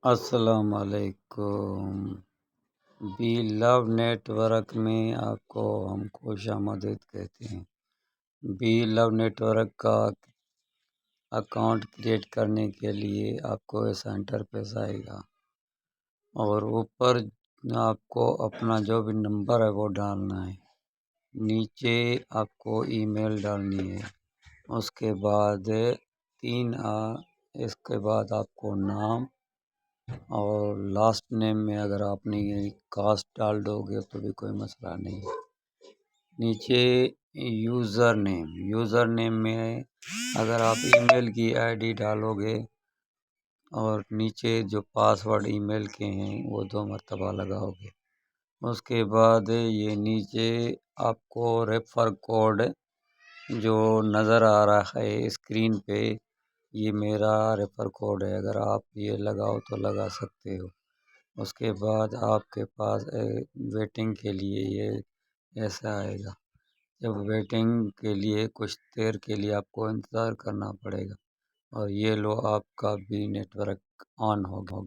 السلام علیکم۔ Be low net work میں آپ کو ہم خوش آمدید کہتے ہیں۔ بی لو نیٹ ورک کا اکاؤنٹ کریٹ کرنے کے لیے آپ کو ایسا انٹرفیس آئے گا اور اوپر آپ کو اپنا جو بھی نمبر ہے وہ ڈالنا ہے۔ نیچے آپ کو ای میل ڈالنی ہے۔ اس کے بعد اس کے بعد آپ کو نام اور لاسٹ نیم میں اگر آپ نے کاسٹ ڈال دو گے تو بھی کوئی مسئلہ نہیں ہے۔ نیچے یوزر نیم میں اگر آپ ای میل کی آئی ڈی ڈالو گے اور نیچے جو پاس ورڈ ای میل کے ہیں وہ 2 مرتبہ لگاؤ گے۔ اس کے بعد یہ نیچے آپ کو ریفر کوڈ جو نظر آ رہا ہے اسکرین پہ، یہ میرا ریفر کوڈ ہے، اگر آپ یہ لگاؤ تو لگا سکتے ہو۔ اس کے بعد آپ کے پاس ویٹنگ کے لیے یہ ایسا آئے گا۔ جب ویٹنگ کے لیے کچھ دیر کے لیے آپ کو انتظار کرنا پڑے گا اور یہ لو آپ کا بھی نیٹ ورک آن ہو گیا۔